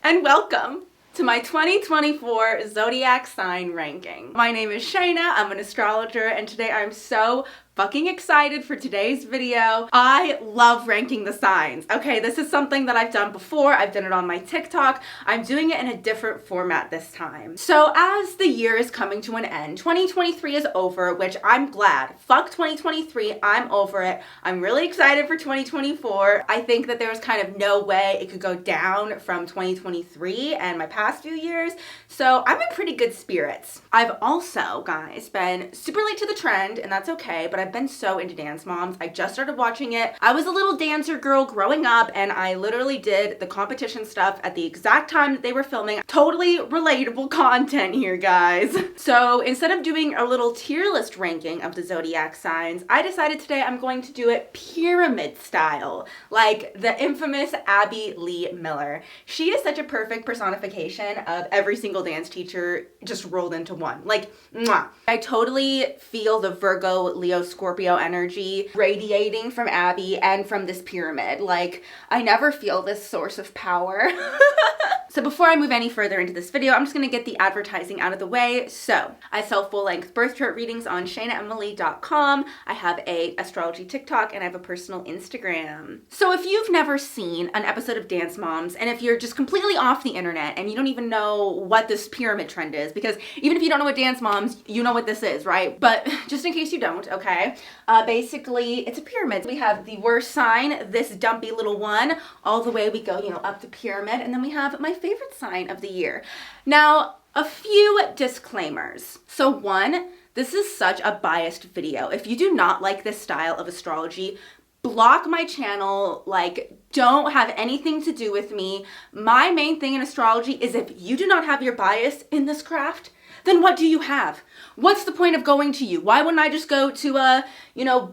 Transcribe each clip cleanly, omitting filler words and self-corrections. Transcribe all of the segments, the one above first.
and welcome to my 2024 Zodiac Sign Ranking. My name is Shaina, I'm an astrologer, and today I'm so fucking excited for today's video. I love ranking the signs. Okay, this is something that I've done before. I've done it on my TikTok. I'm doing it in a different format this time. So as the year is coming to an end, 2023 is over, which I'm glad. Fuck 2023, I'm over it. I'm really excited for 2024. I think that there's kind of no way it could go down from 2023 and my past few years. So I'm in pretty good spirits. I've also, guys, been super late to the trend, and that's okay, but I've been so into Dance Moms. I just started watching it. I was a little dancer girl growing up, and I literally did the competition stuff at the exact time that they were filming. Totally relatable content here, guys. So instead of doing a little tier list ranking of the zodiac signs, I decided today I'm going to do it pyramid style, like the infamous Abby Lee Miller. She is such a perfect personification of every single dance teacher just rolled into one. Like, mwah. I totally feel the Virgo, Leo, Scorpio energy radiating from Abby and from this pyramid. Like, I never feel this source of power. So before I move any further into this video, I'm just gonna get the advertising out of the way. So I sell full-length birth chart readings on shainaemilyastrology.com. I have a astrology TikTok and I have a personal Instagram. So if you've never seen an episode of Dance Moms, and if you're just completely off the internet and you don't even know what this pyramid trend is, because even if you don't know what Dance Moms, you know what this is, right? But just in case you don't, okay? Basically, it's a pyramid. We have the worst sign, this dumpy little one, all the way we go, up the pyramid, and then we have my favorite sign of the year. Now, a few disclaimers. So one, this is such a biased video. If you do not like this style of astrology, block my channel, like, don't have anything to do with me. My main thing in astrology is if you do not have your bias in this craft, then what do you have? What's the point of going to you? Why wouldn't I just go to a,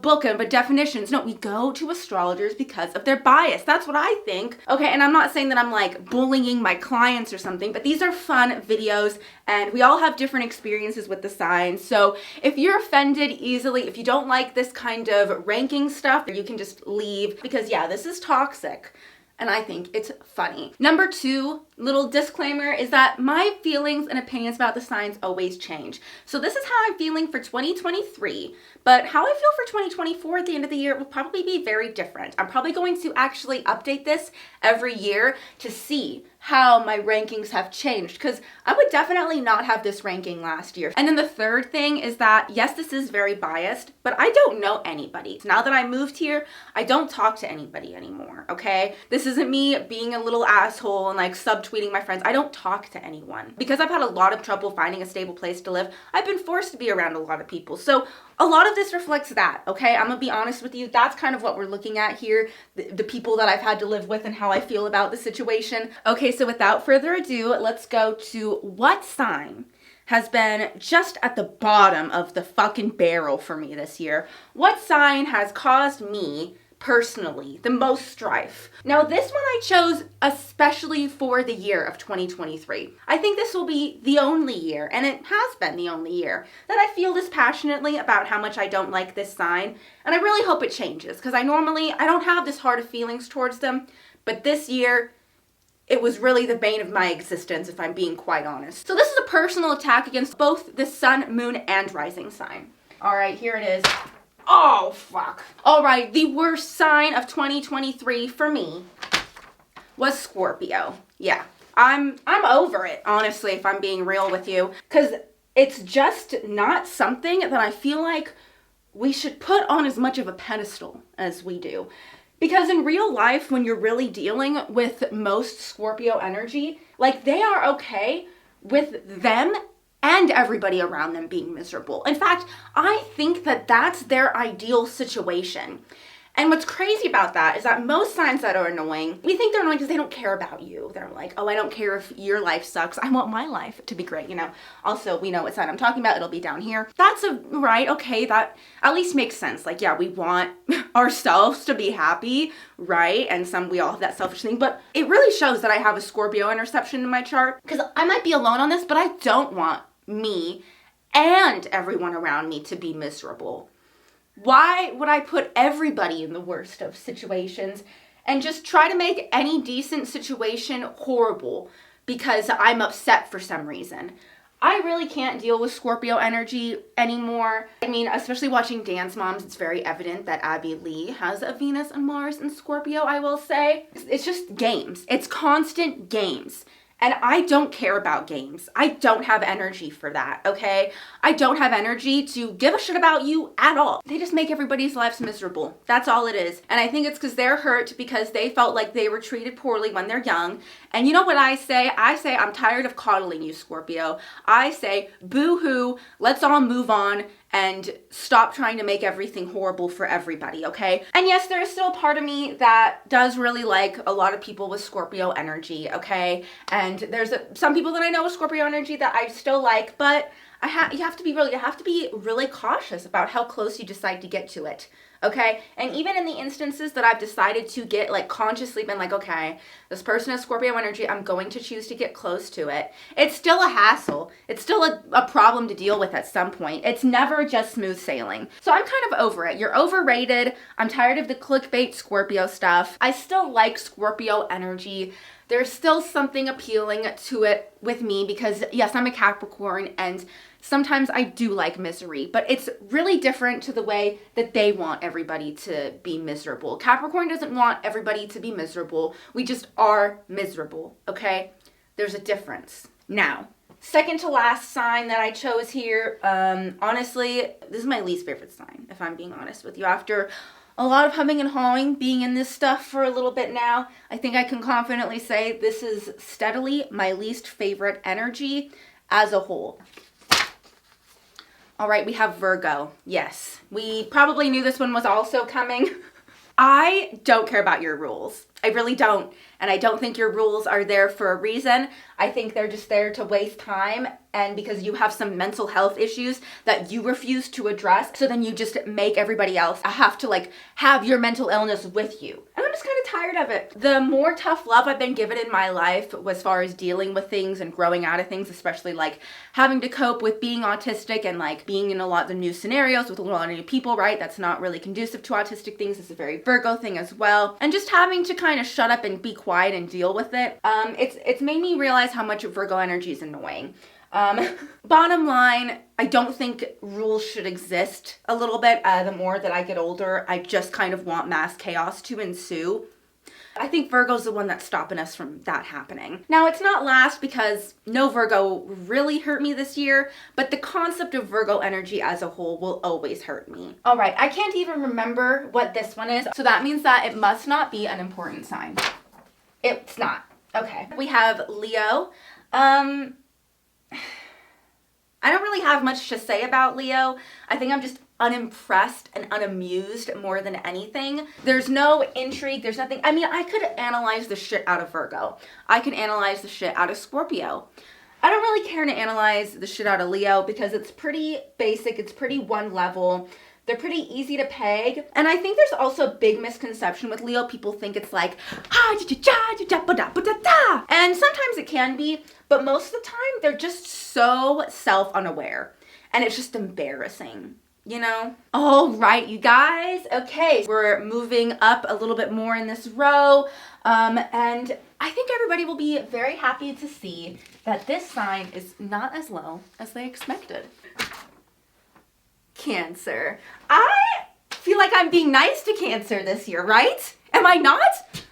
book of definitions? No, we go to astrologers because of their bias. That's what I think. Okay, and I'm not saying that I'm like bullying my clients or something, but these are fun videos and we all have different experiences with the signs. So if you're offended easily, if you don't like this kind of ranking stuff, you can just leave because yeah, this is toxic. And I think it's funny. Number two, little disclaimer, is that my feelings and opinions about the signs always change. So this is how I'm feeling for 2023, but how I feel for 2024 at the end of the year will probably be very different. I'm probably going to actually update this every year to see how my rankings have changed, because I would definitely not have this ranking last year. And then the third thing is that, yes, this is very biased, but I don't know anybody. Now that I moved here, I don't talk to anybody anymore, okay? This isn't me being a little asshole and like subtweeting my friends. I don't talk to anyone. Because I've had a lot of trouble finding a stable place to live, I've been forced to be around a lot of people. So a lot of this reflects that, okay? I'm gonna be honest with you. That's kind of what we're looking at here, the people that I've had to live with and how I feel about the situation. Okay, so without further ado, let's go to what sign has been just at the bottom of the fucking barrel for me this year. What sign has caused me personally the most strife? Now this one I chose especially for the year of 2023. I think this will be the only year, and it has been the only year, that I feel this passionately about how much I don't like this sign, and I really hope it changes, because I don't have this hard of feelings towards them, but this year it was really the bane of my existence, if I'm being quite honest. So this is a personal attack against both the sun, moon, and rising sign. All right, here it is. Oh, fuck. All right, the worst sign of 2023 for me was Scorpio. Yeah, I'm over it, honestly, if I'm being real with you, because it's just not something that I feel like we should put on as much of a pedestal as we do. Because in real life, when you're really dealing with most Scorpio energy, like, they are okay with them and everybody around them being miserable. In fact, I think that that's their ideal situation. And what's crazy about that is that most signs that are annoying, we think they're annoying because they don't care about you. They're like, oh, I don't care if your life sucks. I want my life to be great, Also, we know what sign I'm talking about. It'll be down here. That's right, okay, that at least makes sense. Like, yeah, we want ourselves to be happy, right? And we all have that selfish thing. But it really shows that I have a Scorpio interception in my chart. Because I might be alone on this, but I don't want me and everyone around me to be miserable. Why would I put everybody in the worst of situations and just try to make any decent situation horrible because I'm upset for some reason. I really can't deal with Scorpio energy anymore. I mean, especially watching Dance Moms, it's very evident that Abby Lee has a Venus and Mars in Scorpio, I will say. It's just games. It's constant games. And I don't care about games. I don't have energy for that, okay? I don't have energy to give a shit about you at all. They just make everybody's lives miserable. That's all it is. And I think it's because they're hurt because they felt like they were treated poorly when they're young. And you know what I say? I say, I'm tired of coddling you, Scorpio. I say, boo-hoo, let's all move on and stop trying to make everything horrible for everybody, okay? And yes, there is still a part of me that does really like a lot of people with Scorpio energy, okay? And there's some people that I know with Scorpio energy that I still like, but you have to be really cautious about how close you decide to get to it. Okay, and even in the instances that I've decided to get, like, consciously been like, okay, this person has Scorpio energy, I'm going to choose to get close to it. It's still a hassle. It's still a problem to deal with at some point. It's never just smooth sailing. So I'm kind of over it. You're overrated. I'm tired of the clickbait Scorpio stuff. I still like Scorpio energy. There's still something appealing to it with me because, yes, I'm a Capricorn and sometimes I do like misery, but it's really different to the way that they want everybody to be miserable. Capricorn doesn't want everybody to be miserable. We just are miserable, okay? There's a difference. Now, second to last sign that I chose here, honestly, this is my least favorite sign, if I'm being honest with you. After a lot of humming and hawing, being in this stuff for a little bit now, I think I can confidently say this is steadily my least favorite energy as a whole. All right, we have Virgo. Yes, we probably knew this one was also coming. I don't care about your rules. I really don't. And I don't think your rules are there for a reason. I think they're just there to waste time and because you have some mental health issues that you refuse to address. So then you just make everybody else have to like have your mental illness with you. And I'm just kind of tired of it. The more tough love I've been given in my life as far as dealing with things and growing out of things, especially like having to cope with being autistic and like being in a lot of new scenarios with a lot of new people, right? That's not really conducive to autistic things. It's a very Virgo thing as well. And just having to kind of shut up and be quiet and deal with it. It's made me realize how much Virgo energy is annoying. Bottom line, I don't think rules should exist a little bit. The more that I get older, I just kind of want mass chaos to ensue. I think Virgo's the one that's stopping us from that happening. Now, it's not last because no Virgo really hurt me this year, but the concept of Virgo energy as a whole will always hurt me. All right, I can't even remember what this one is, so that means that it must not be an important sign. It's not. Okay. We have Leo. I don't really have much to say about Leo. I think I'm just unimpressed and unamused more than anything. There's no intrigue. There's nothing. I mean, I could analyze the shit out of Virgo. I could analyze the shit out of Scorpio. I don't really care to analyze the shit out of Leo because it's pretty basic. It's pretty one level. They're pretty easy to peg. And I think there's also a big misconception with Leo. People think it's like, and sometimes it can be, but most of the time they're just so self-unaware. And it's just embarrassing, you know? All right, you guys. Okay, we're moving up a little bit more in this row. And I think everybody will be very happy to see that this sign is not as low as they expected. Cancer. I feel like I'm being nice to Cancer this year, right? Am I not?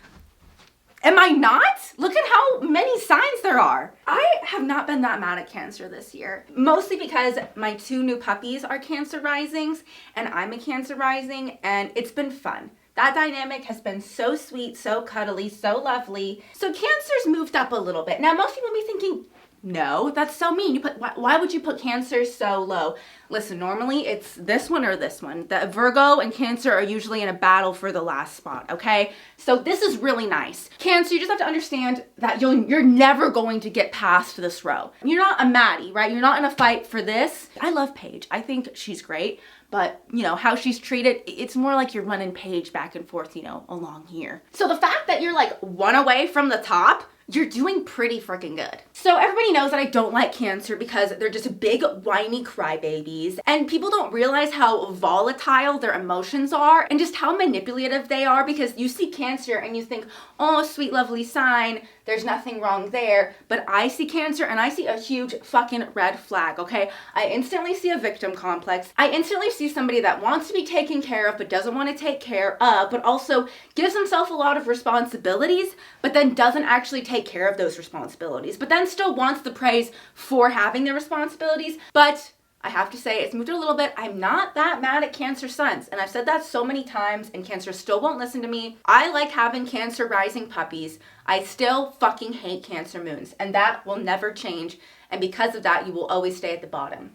Am I not? Look at how many signs there are. I have not been that mad at Cancer this year. Mostly because my two new puppies are Cancer risings and I'm a Cancer rising and it's been fun. That dynamic has been so sweet, so cuddly, so lovely. So Cancer's moved up a little bit. Now most people may be thinking, no, that's so mean. Why would you put Cancer so low? Listen, normally it's this one or this one. The Virgo and Cancer are usually in a battle for the last spot, okay? So this is really nice. Cancer, you just have to understand that you're never going to get past this row. You're not a Maddie, right? You're not in a fight for this. I love Paige. I think she's great. But, you know, how she's treated, it's more like you're running Paige back and forth, you know, along here. So the fact that you're like one away from the top you're doing pretty freaking good. So everybody knows that I don't like Cancer because they're just big whiny crybabies, and people don't realize how volatile their emotions are and just how manipulative they are, because you see Cancer and you think, oh, sweet lovely sign, there's nothing wrong there. But I see Cancer and I see a huge fucking red flag, okay? I instantly see a victim complex. I instantly see somebody that wants to be taken care of but doesn't want to take care of, but also gives himself a lot of responsibilities, but then doesn't actually take care of those responsibilities, but then still wants the praise for having the responsibilities. But I have to say, it's moved a little bit. I'm not that mad at Cancer suns, and I've said that so many times, and Cancer still won't listen to me. I like having Cancer rising puppies. I still fucking hate Cancer moons, and that will never change, and because of that, you will always stay at the bottom.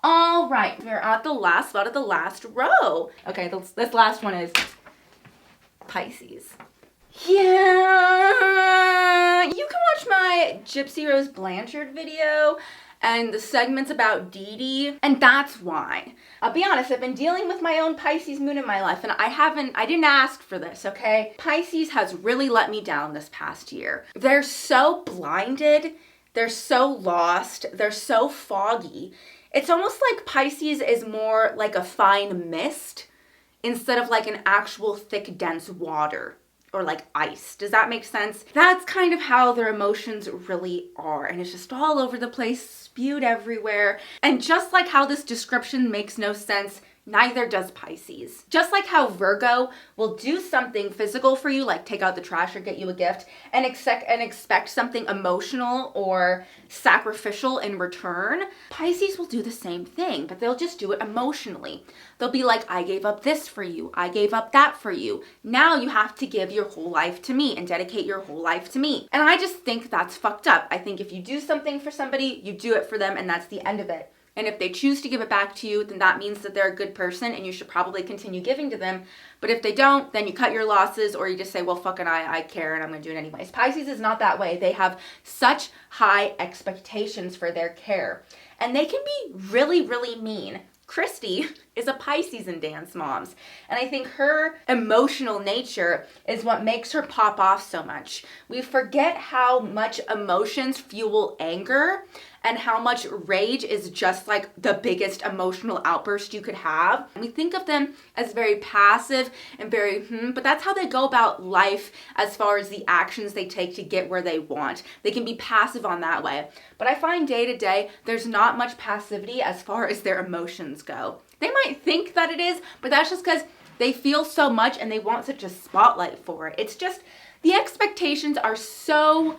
All right, we're at the last spot of the last row. Okay, this last one is Pisces. Yeah, you can watch my Gypsy Rose Blanchard video and the segments about Dee Dee, and that's why. I'll be honest, I've been dealing with my own Pisces moon in my life, and I didn't ask for this, okay? Pisces has really let me down this past year. They're so blinded, they're so lost, they're so foggy. It's almost like Pisces is more like a fine mist instead of like an actual thick, dense water or like ice. Does that make sense? That's kind of how their emotions really are. And it's just all over the place, spewed everywhere. And just like how this description makes no sense, neither does Pisces. Just like how Virgo will do something physical for you, like take out the trash or get you a gift, and expect something emotional or sacrificial in return, Pisces will do the same thing, but they'll just do it emotionally. They'll be like, I gave up this for you. I gave up that for you. Now you have to give your whole life to me and dedicate your whole life to me. And I just think that's fucked up. I think if you do something for somebody, you do it for them, and that's the end of it. And if they choose to give it back to you, then that means that they're a good person and you should probably continue giving to them. But if they don't, then you cut your losses, or you just say, well, fucking I care and I'm gonna do it anyways. Pisces is not that way. They have such high expectations for their care. And they can be really, really mean. Christy is a Pisces in Dance Moms, and I think her emotional nature is what makes her pop off so much. We forget how much emotions fuel anger and how much rage is just like the biggest emotional outburst you could have. We think of them as very passive and very but that's how they go about life as far as the actions they take to get where they want. They can be passive on that way. But I find day to day, there's not much passivity as far as their emotions go. They might think that it is, but that's just because they feel so much and they want such a spotlight for it. It's just, the expectations are so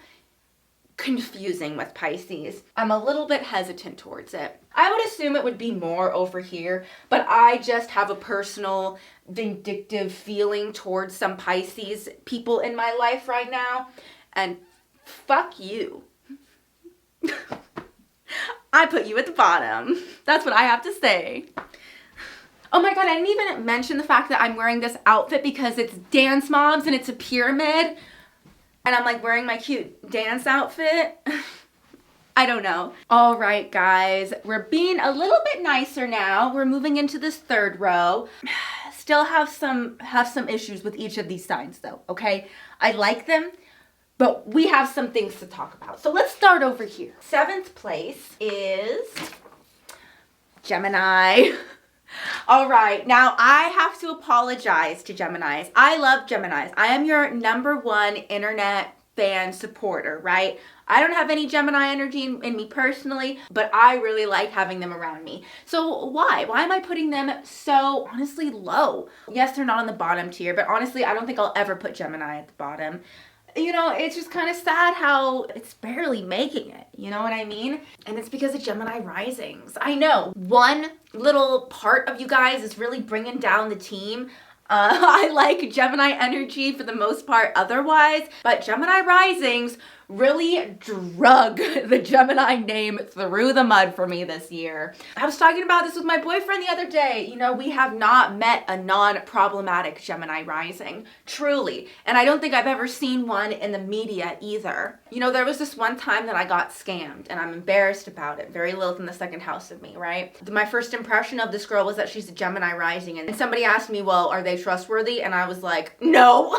confusing with Pisces. I'm a little bit hesitant towards it. I would assume it would be more over here, but I just have a personal vindictive feeling towards some Pisces people in my life right now, and fuck you. I put you at the bottom. That's what I have to say. Oh my god, I didn't even mention the fact that I'm wearing this outfit because it's Dance Moms and it's a pyramid. And I'm like wearing my cute dance outfit. I don't know. All right, guys, we're being a little bit nicer now. We're moving into this third row. Still have some issues with each of these signs though, okay? I like them, but we have some things to talk about. So let's start over here. 7th place is Gemini. All right, now I have to apologize to Geminis. I love Geminis. I am your #1 internet fan supporter, right? I don't have any Gemini energy in me personally, but I really like having them around me. So why? Why am I putting them so honestly low? Yes, they're not on the bottom tier, but honestly, I don't think I'll ever put Gemini at the bottom. You know, it's just kind of sad how it's barely making it, you know what I mean? And it's because of Gemini risings. I know, one little part of you guys is really bringing down the team. I like Gemini energy for the most part otherwise, but Gemini risings really drug the Gemini name through the mud for me this year. I was talking about this with my boyfriend the other day. You know, we have not met a non-problematic Gemini rising, truly. And I don't think I've ever seen one in the media either. You know, there was this one time that I got scammed and I'm embarrassed about it. Very Lilith in the 2nd house of me, right? My first impression of this girl was that she's a Gemini rising, and somebody asked me, well, are they trustworthy? And I was like, no.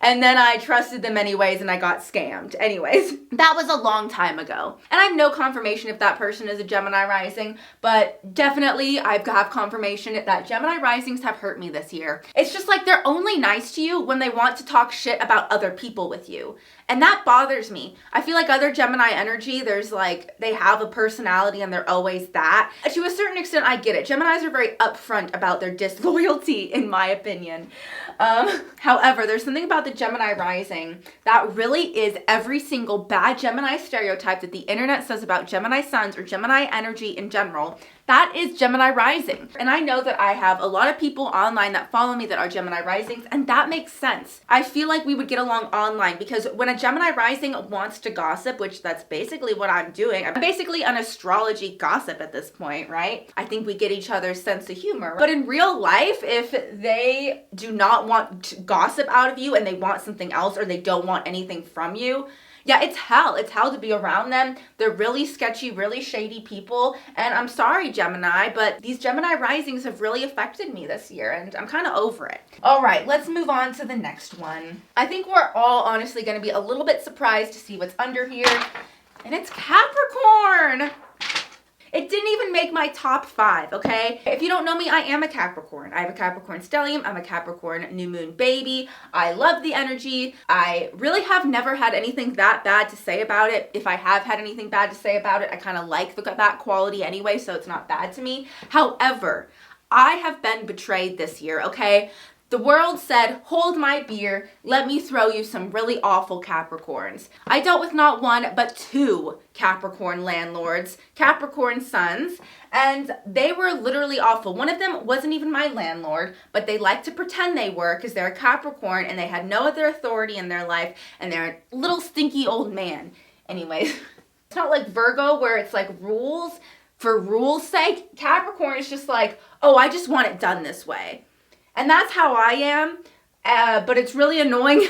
And then I trusted them anyways and I got scammed. Anyways, that was a long time ago. And I have no confirmation if that person is a Gemini rising, but definitely I have confirmation that Gemini risings have hurt me this year. It's just like they're only nice to you when they want to talk shit about other people with you. And that bothers me. I feel like other Gemini energy, there's like, they have a personality and they're always that. To a certain extent, I get it. Geminis are very upfront about their disloyalty, in my opinion. However, there's something about the Gemini rising that really is every single bad Gemini stereotype that the internet says about Gemini suns or Gemini energy in general. That is Gemini rising. And I know that I have a lot of people online that follow me that are Gemini risings, and that makes sense. I feel like we would get along online because when a Gemini rising wants to gossip, which that's basically what I'm doing. I'm basically an astrology gossip at this point, right? I think we get each other's sense of humor. But in real life, if they do not want gossip out of you and they want something else or they don't want anything from you, yeah, it's hell. It's hell to be around them. They're really sketchy, really shady people. And I'm sorry, Gemini, but these Gemini risings have really affected me this year and I'm kind of over it. All right, let's move on to the next one. I think we're all honestly going to be a little bit surprised to see what's under here. And it's Capricorn. It didn't even make my top 5, okay? If you don't know me, I am a Capricorn. I have a Capricorn stellium. I'm a Capricorn new moon baby. I love the energy. I really have never had anything that bad to say about it. If I have had anything bad to say about it, I kind of like that quality anyway, so it's not bad to me. However, I have been betrayed this year, okay? The world said, hold my beer, let me throw you some really awful Capricorns. I dealt with not one, but 2 Capricorn landlords, Capricorn sons, and they were literally awful. One of them wasn't even my landlord, but they like to pretend they were because they're a Capricorn and they had no other authority in their life and they're a little stinky old man. Anyways, it's not like Virgo where it's like rules for rules' sake. Capricorn is just like, oh, I just want it done this way. And that's how I am, but it's really annoying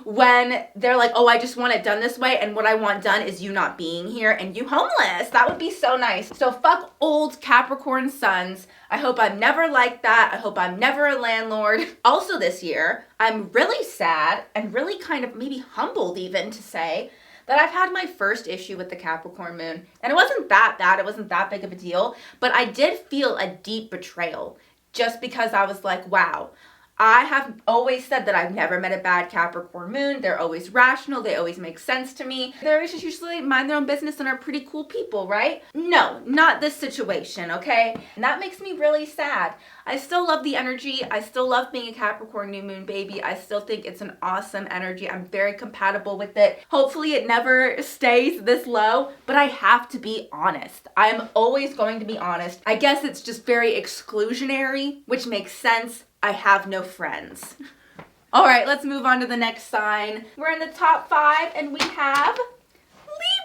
when they're like, oh, I just want it done this way, and what I want done is you not being here and you homeless. That would be so nice. So fuck old Capricorn sons. I hope I'm never like that. I hope I'm never a landlord. Also this year, I'm really sad and really kind of maybe humbled even to say that I've had my first issue with the Capricorn moon. And it wasn't that bad. It wasn't that big of a deal, but I did feel a deep betrayal. Just because I was like, wow, I have always said that I've never met a bad Capricorn moon. They're always rational. They always make sense to me. They're just usually mind their own business and are pretty cool people, right? No, not this situation, okay? And that makes me really sad. I still love the energy. I still love being a Capricorn new moon baby. I still think it's an awesome energy. I'm very compatible with it. Hopefully it never stays this low, but I have to be honest. I'm always going to be honest. I guess it's just very exclusionary, which makes sense. I have no friends. All right, let's move on to the next sign. We're in the top 5 and we have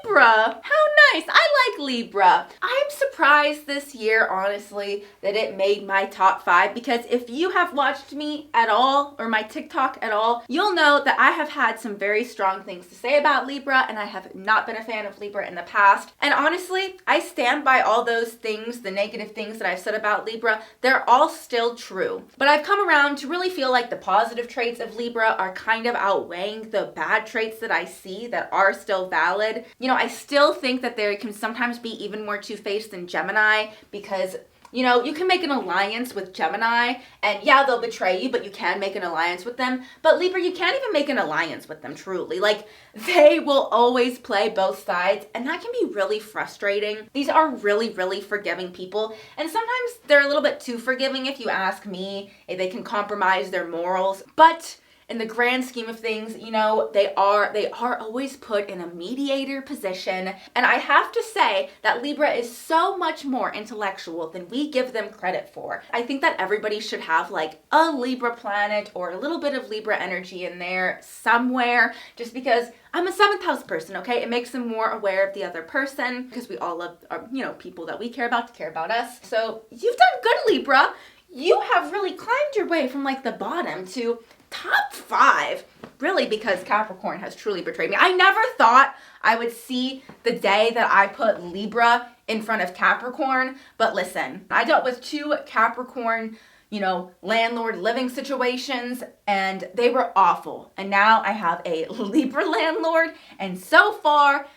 Libra. How nice. I like Libra. I'm surprised this year, honestly, that it made my top 5 because if you have watched me at all or my TikTok at all, you'll know that I have had some very strong things to say about Libra and I have not been a fan of Libra in the past. And honestly, I stand by all those things, the negative things that I've said about Libra. They're all still true. But I've come around to really feel like the positive traits of Libra are kind of outweighing the bad traits that I see that are still valid. You know, I still think that there can sometimes be even more two-faced than Gemini because, you know, you can make an alliance with Gemini and yeah, they'll betray you, but you can make an alliance with them. But Libra, you can't even make an alliance with them, truly. Like, they will always play both sides and that can be really frustrating. These are really, really forgiving people and sometimes they're a little bit too forgiving if you ask me. They can compromise their morals, but in the grand scheme of things, you know, they are always put in a mediator position. And I have to say that Libra is so much more intellectual than we give them credit for. I think that everybody should have like a Libra planet or a little bit of Libra energy in there somewhere, just because I'm a 7th house person, okay? It makes them more aware of the other person because we all love, you know, people that we care about to care about us. So you've done good, Libra. You have really climbed your way from like the bottom to top 5, really, because Capricorn has truly betrayed me. I never thought I would see the day that I put Libra in front of Capricorn, but listen, I dealt with 2 Capricorn, you know, landlord living situations, and they were awful. And now I have a Libra landlord, and so far,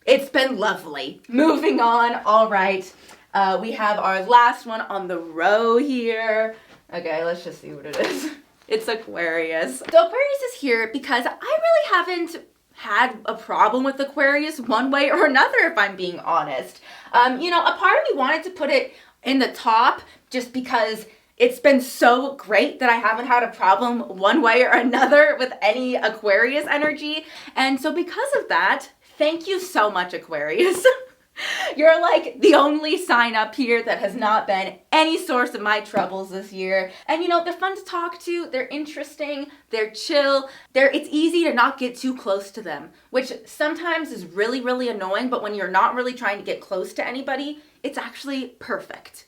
it's been lovely. Moving on, all right. We have our last one on the row here. Okay, let's just see what it is. It's Aquarius. So Aquarius is here because I really haven't had a problem with Aquarius one way or another, if I'm being honest. You know, a part of me wanted to put it in the top just because it's been so great that I haven't had a problem one way or another with any Aquarius energy. And so because of that, thank you so much, Aquarius. You're like the only sign up here that has not been any source of my troubles this year. And you know, they're fun to talk to, they're interesting, they're chill, it's easy to not get too close to them, which sometimes is really, really annoying, but when you're not really trying to get close to anybody, it's actually perfect.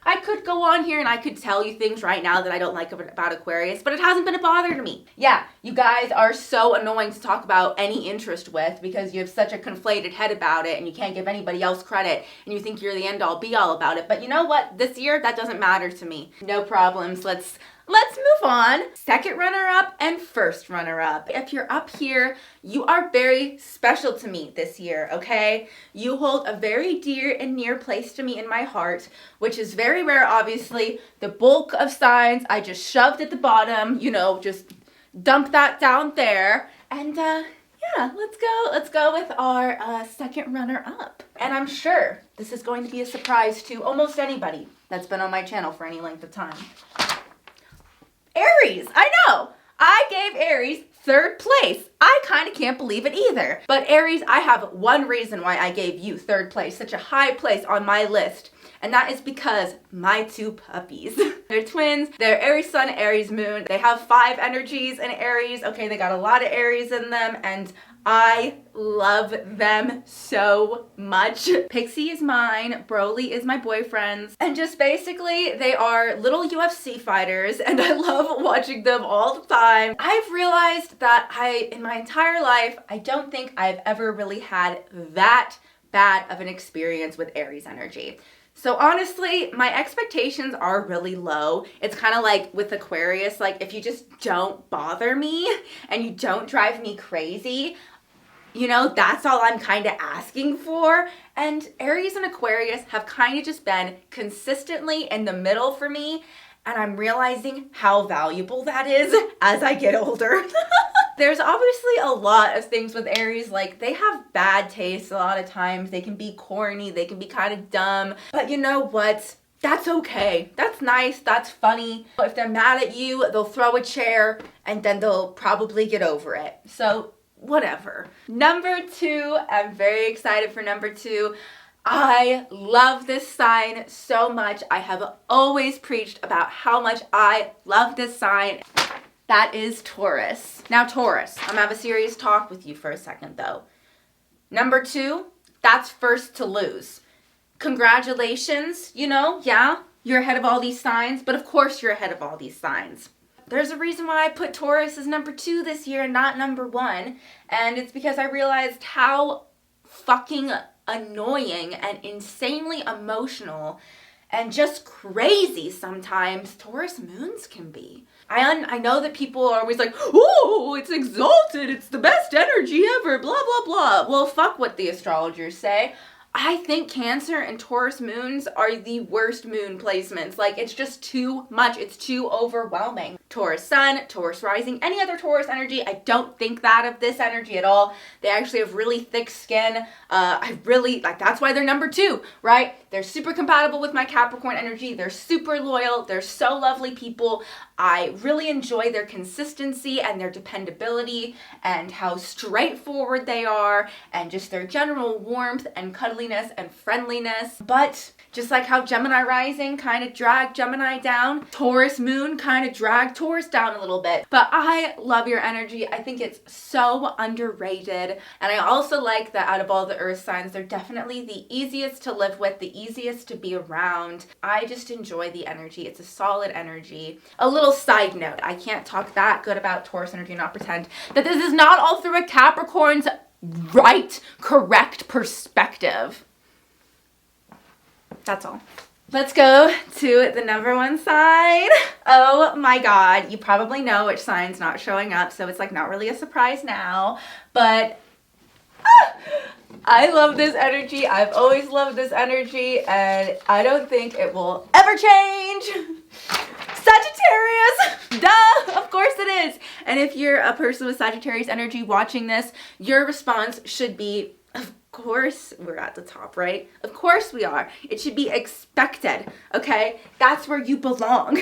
I could go on here and I could tell you things right now that I don't like about Aquarius, but it hasn't been a bother to me. Yeah, you guys are so annoying to talk about any interest with because you have such a conflated head about it and you can't give anybody else credit and you think you're the end all be all about it. But you know what? This year, that doesn't matter to me. No problems. Let's move on. Second runner-up and first runner-up. If you're up here, you are very special to me this year, okay? You hold a very dear and near place to me in my heart, which is very rare, obviously. The bulk of signs I just shoved at the bottom, you know, just dump that down there. And yeah, let's go with our second runner-up. And I'm sure this is going to be a surprise to almost anybody that's been on my channel for any length of time. Aries, I know. I gave Aries third place. I kind of can't believe it either. But Aries, I have one reason why I gave you third place, such a high place on my list. And that is because my two puppies. They're twins. They're Aries Sun, Aries Moon. They have 5 energies in Aries. Okay, they got a lot of Aries in them, and I love them so much. Pixie is mine, Broly is my boyfriend's, and just basically they are little UFC fighters and I love watching them all the time. I've realized that in my entire life, I don't think I've ever really had that bad of an experience with Aries energy. So honestly, my expectations are really low. It's kind of like with Aquarius, like if you just don't bother me and you don't drive me crazy, you know, that's all I'm kind of asking for. And Aries and Aquarius have kind of just been consistently in the middle for me. And I'm realizing how valuable that is as I get older. There's obviously a lot of things with Aries, like they have bad taste a lot of times. They can be corny, they can be kind of dumb. But you know what? That's okay. That's nice, that's funny. If they're mad at you, they'll throw a chair and then they'll probably get over it. So whatever. Number 2, I'm very excited for number 2. I love this sign so much. I have always preached about how much I love this sign. That is Taurus. Now Taurus, I'm gonna have a serious talk with you for a second though. Number 2, that's first to lose. Congratulations, you know, yeah, you're ahead of all these signs, but of course you're ahead of all these signs. There's a reason why I put Taurus as number 2 this year and not number 1, and it's because I realized how fucking annoying and insanely emotional and just crazy sometimes Taurus moons can be. I know that people are always like, oh, it's exalted, it's the best energy ever, blah, blah, blah. Well, fuck what the astrologers say. I think Cancer and Taurus moons are the worst moon placements. Like, it's just too much. It's too overwhelming. Taurus sun, Taurus rising, any other Taurus energy, I don't think that of this energy at all. They actually have really thick skin. I really, like, that's why they're number 2, right? They're super compatible with my Capricorn energy. They're super loyal. They're so lovely people. I really enjoy their consistency and their dependability and how straightforward they are and just their general warmth and cuddliness and friendliness. But just like how Gemini rising kind of dragged Gemini down, Taurus moon kind of dragged Taurus down a little bit. But I love your energy. I think it's so underrated. And I also like that out of all the earth signs, they're definitely the easiest to live with, the easiest to be around. I just enjoy the energy. It's a solid energy. A little side note, I can't talk that good about Taurus energy and not pretend that this is not all through a Capricorn's right, correct perspective. That's all. Let's go to the number one sign. Oh my God, you probably know which sign's not showing up, so it's like not really a surprise now, but I love this energy. I've always loved this energy, and I don't think it will ever change. Sagittarius! Duh! Of course it is! And if you're a person with Sagittarius energy watching this, your response should be, of course we're at the top, right? Of course we are. It should be expected, okay? That's where you belong.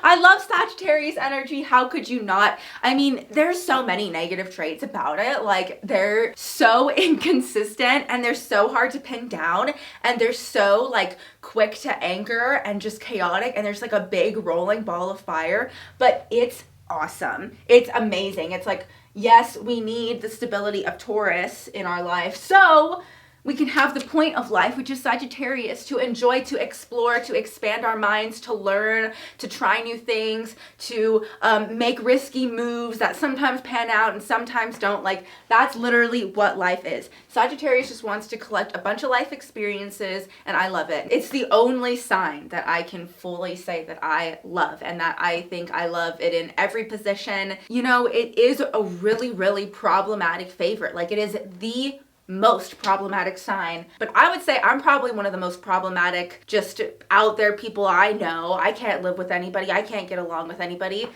I love Sagittarius energy. How could you not? I mean, there's so many negative traits about it. Like, they're so inconsistent and they're so hard to pin down and they're so like quick to anger and just chaotic, and there's like a big rolling ball of fire, but it's awesome. It's amazing. It's like, yes, we need the stability of Taurus in our life, so we can have the point of life, which is Sagittarius, to enjoy, to explore, to expand our minds, to learn, to try new things, to make risky moves that sometimes pan out and sometimes don't. Like, that's literally what life is. Sagittarius just wants to collect a bunch of life experiences, and I love it. It's the only sign that I can fully say that I love, and that I think I love it in every position. You know, it is a really, really problematic favorite. Like, it is the most problematic sign, but I would say I'm probably one of the most problematic just out there people I know. I can't live with anybody. I can't get along with anybody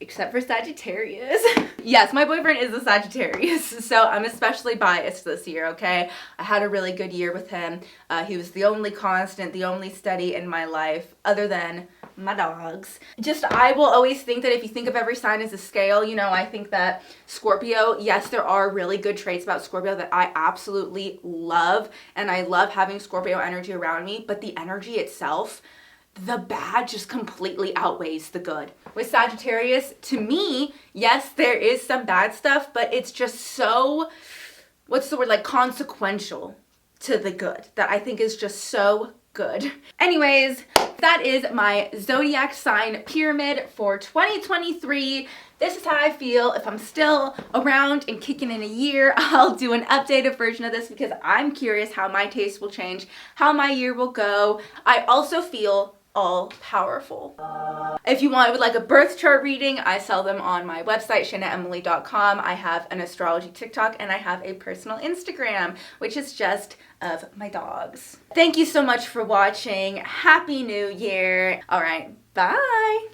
except for Sagittarius. Yes, my boyfriend is a Sagittarius, so I'm especially biased this year, okay? I had a really good year with him. He was the only constant, the only steady in my life, other than my dogs. Just, I will always think that if you think of every sign as a scale, you know, I think that Scorpio, yes, there are really good traits about Scorpio that I absolutely love, and I love having Scorpio energy around me, but the energy itself, the bad just completely outweighs the good. With Sagittarius, to me, yes, there is some bad stuff, but it's just so, what's the word, like consequential to the good, that I think is just so good. Anyways, that is my zodiac sign pyramid for 2023. This is how I feel. If I'm still around and kicking in a year, I'll do an updated version of this because I'm curious how my taste will change, how my year will go. I also feel all powerful. If you want like a birth chart reading, I sell them on my website, shainaemilyastrology.com. I have an astrology TikTok and I have a personal Instagram, which is just of my dogs. Thank you so much for watching. Happy New Year. All right, bye.